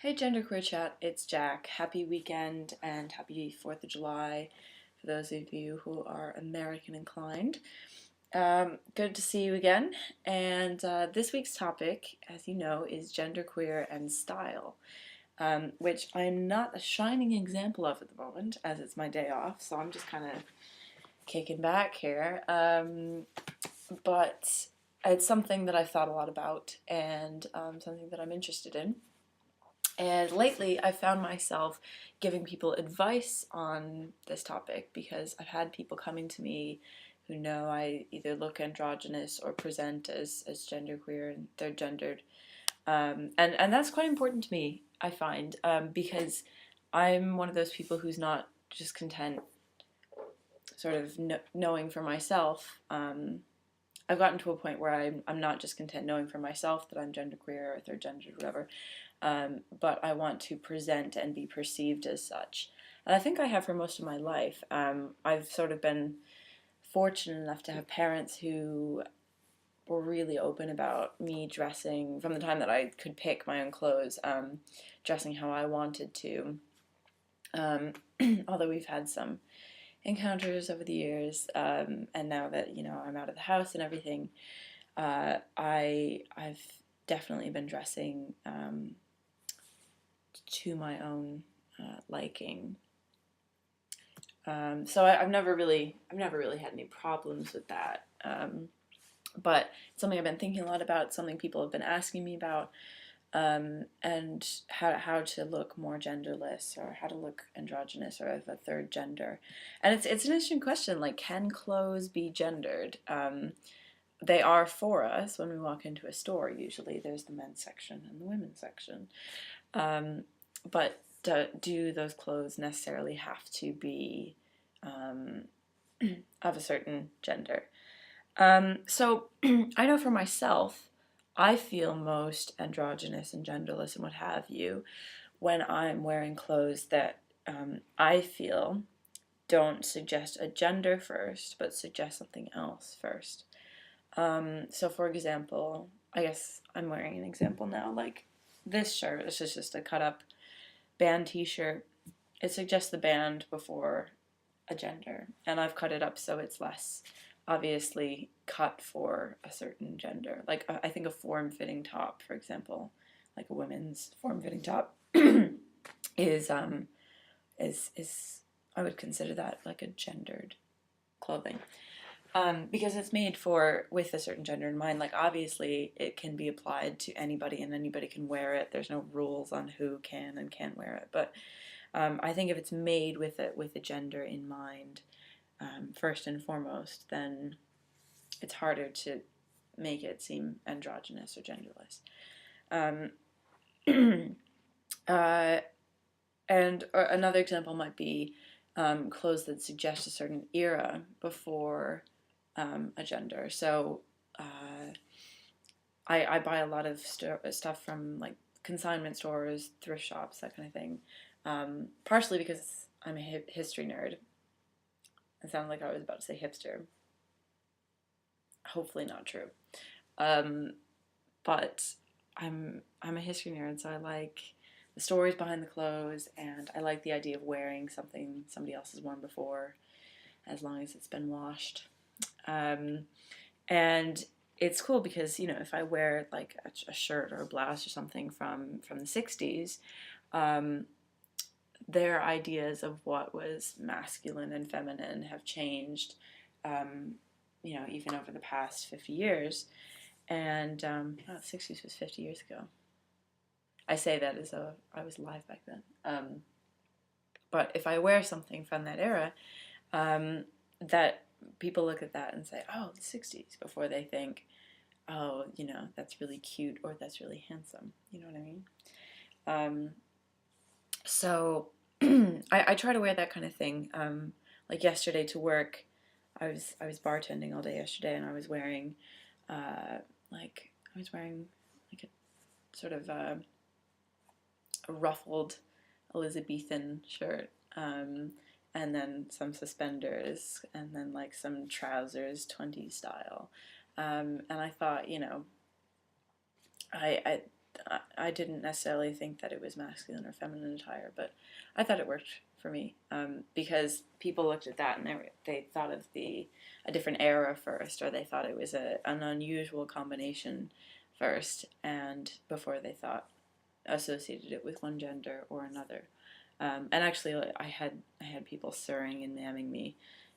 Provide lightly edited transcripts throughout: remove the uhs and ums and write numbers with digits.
Hey Genderqueer chat, it's Jack. Happy weekend and happy 4th of July for those of you who are American inclined. Good to see you again. And this week's topic, as you know, is genderqueer and style, which I'm not a shining example of at the moment, as it's my day off, so I'm just kind of kicking back here. But it's something that I've thought a lot about and something that I'm interested in. And lately, I found myself giving people advice on this topic because I've had people coming to me who know I either look androgynous or present as genderqueer and they're gendered. And that's quite important to me, I find, because I'm one of those people who's not just content sort of knowing for myself. I've gotten to a point where I'm not just content knowing for myself that I'm genderqueer or third gendered or whatever, but I want to present and be perceived as such. And I think I have for most of my life. I've sort of been fortunate enough to have parents who were really open about me dressing, from the time that I could pick my own clothes, dressing how I wanted to. Although we've had some encounters over the years, and now that I'm out of the house and everything, I've definitely been dressing to my own liking. So I've never really had any problems with that. But it's something I've been thinking a lot about. Something people have been asking me about, and how to look more genderless or how to look androgynous or of a third gender. And it's an interesting question. Like, can clothes be gendered? They are for us when we walk into a store. Usually, there's the men's section and the women's section. But do those clothes necessarily have to be of a certain gender? So I know for myself, I feel most androgynous and genderless and what have you when I'm wearing clothes that I feel don't suggest a gender first, but suggest something else first. So for example, I guess I'm wearing an example now, like this shirt. This is just a cut up band t-shirt. It suggests the band before a gender, and I've cut it up so it's less obviously cut for a certain gender. Like I think a form-fitting top, for example, like a women's form-fitting top, is I would consider that like a gendered clothing. Because it's made with a certain gender in mind. Like obviously it can be applied to anybody and anybody can wear it. There's no rules on who can and can't wear it. But I think if it's made with a gender in mind, first and foremost, then it's harder to make it seem androgynous or genderless. And another example might be clothes that suggest a certain era before a gender. So I buy a lot of stuff from like consignment stores, thrift shops, that kind of thing. Partially because I'm a history nerd. It sounded like I was about to say hipster. Hopefully not true. But I'm a history nerd, so I like the stories behind the clothes, and I like the idea of wearing something somebody else has worn before, as long as it's been washed. And it's cool because, if I wear like a shirt or a blouse or something from the 60s, their ideas of what was masculine and feminine have changed, even over the past 50 years. And the 60s was 50 years ago. I say that as though I was alive back then. But if I wear something from that era, that people look at that and say, oh, the 60s, before they think, oh, that's really cute or that's really handsome. You know what I mean? So I try to wear that kind of thing. Like yesterday to work, I was bartending all day yesterday, and I was wearing like a sort of a ruffled Elizabethan shirt, and then some suspenders, and then like some trousers, 20s style. And I thought, I I didn't necessarily think that it was masculine or feminine attire, but I thought it worked for me, because people looked at that and they thought of a different era first, or they thought it was an unusual combination first, and before they thought associated it with one gender or another. And actually, I had people sirring and mamming me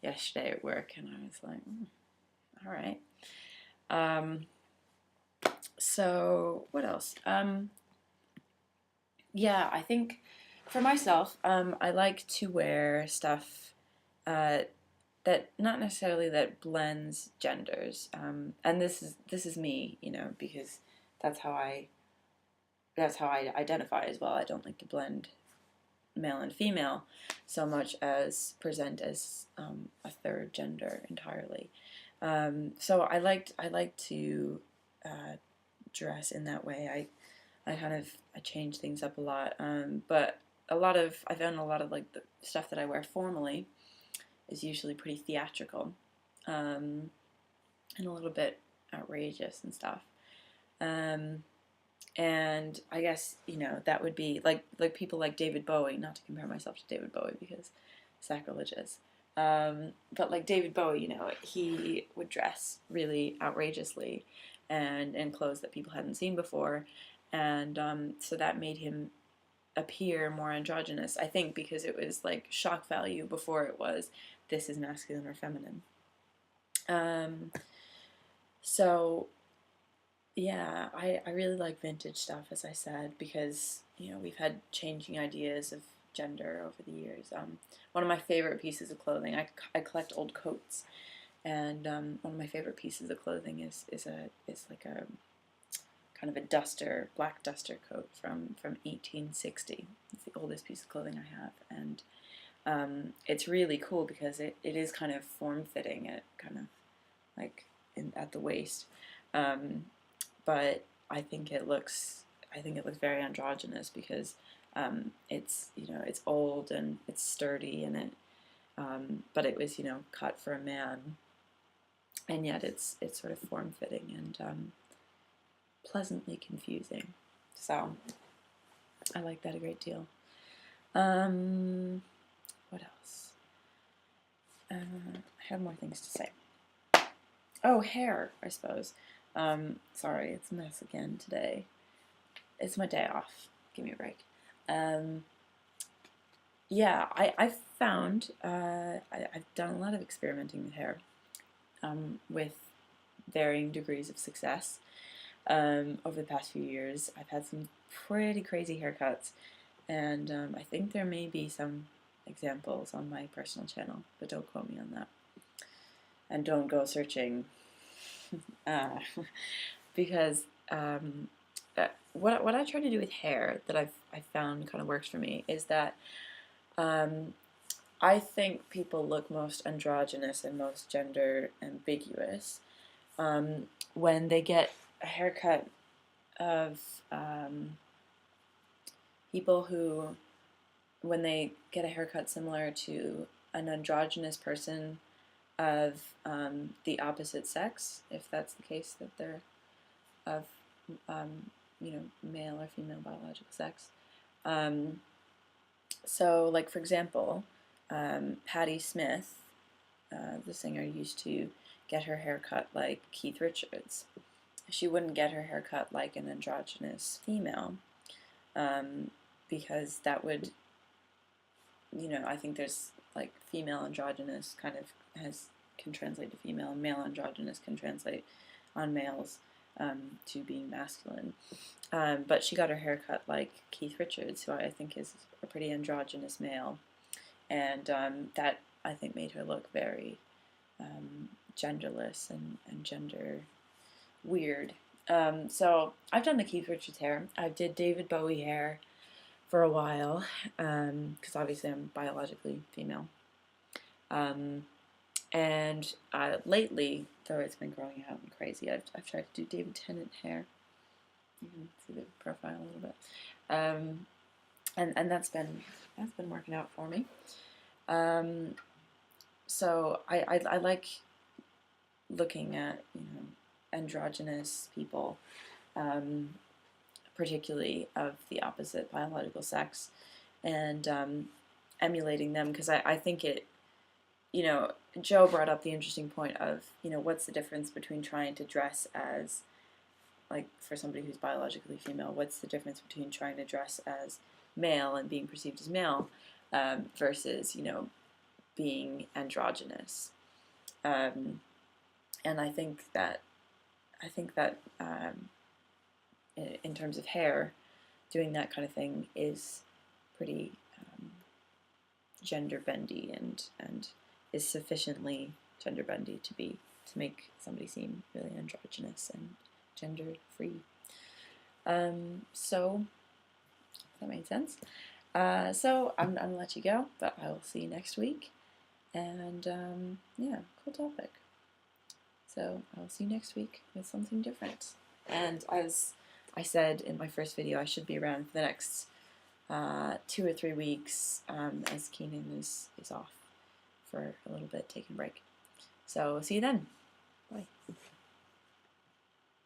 yesterday at work, and I was like, all right. So what else? Yeah, I think for myself, I like to wear stuff that not necessarily that blends genders. And this is me, because that's how I identify as well. I don't like to blend male and female so much as present as a third gender entirely. So I like to dress in that way. I change things up a lot, but I found a lot of like the stuff that I wear formally is usually pretty theatrical, and a little bit outrageous and stuff. And I guess that would be like people like David Bowie. Not to compare myself to David Bowie because sacrilegious. But like David Bowie, he would dress really outrageously and in clothes that people hadn't seen before, and so that made him appear more androgynous. I think because it was like shock value before it was this is masculine or feminine. So yeah, I really like vintage stuff, as I said, because we've had changing ideas of gender over the years. One of my favorite pieces of clothing, I collect old coats, and one of my favorite pieces of clothing is like a kind of a black duster coat from 1860. It's the oldest piece of clothing I have, and it's really cool because it is kind of form-fitting. It kind of like at the waist. But I think it looks very androgynous because it's old and it's sturdy and but it was cut for a man, and yet it's sort of form fitting and pleasantly confusing. So I like that a great deal. What else? I have more things to say. Oh, hair, I suppose. Sorry, it's a mess again today. It's my day off. Give me a break. Yeah, I've found, I've done a lot of experimenting with hair, with varying degrees of success. Over the past few years, I've had some pretty crazy haircuts, and I think there may be some examples on my personal channel, but don't quote me on that. And don't go searching, because what I try to do with hair that I've found kind of works for me is that I think people look most androgynous and most gender ambiguous when they get a haircut of people who, when they get a haircut similar to an androgynous person of the opposite sex, if that's the case that they're of male or female biological sex. So, like for example, Patti Smith, the singer, used to get her hair cut like Keith Richards. She wouldn't get her hair cut like an androgynous female, because that would, I think there's like female androgynous kind of can translate to female, and male androgynous can translate on males to being masculine. But she got her hair cut like Keith Richards, who I think is a pretty androgynous male, and that I think made her look very genderless and gender weird. So I've done the Keith Richards hair. I did David Bowie hair for a while, because obviously I'm biologically female. And lately, though it's been growing out and crazy, I've tried to do David Tennant hair. You can see the profile a little bit, and that's been working out for me. So I like looking at androgynous people particularly of the opposite biological sex, and emulating them, because I think it, you know, Joe brought up the interesting point of, you know, what's the difference between trying to dress as, like, for somebody who's biologically female, what's the difference between trying to dress as male and being perceived as male versus, you know, being androgynous. And I think that in terms of hair, doing that kind of thing is pretty gender bendy, and is sufficiently gender bendy to make somebody seem really androgynous and gender free. So that made sense. So I'm gonna let you go, but I will see you next week. And yeah, cool topic. So I'll see you next week with something different. And as I said in my first video, I should be around for the next 2 or 3 weeks as Keenan is off for a little bit, taking a break. So see you then. Bye.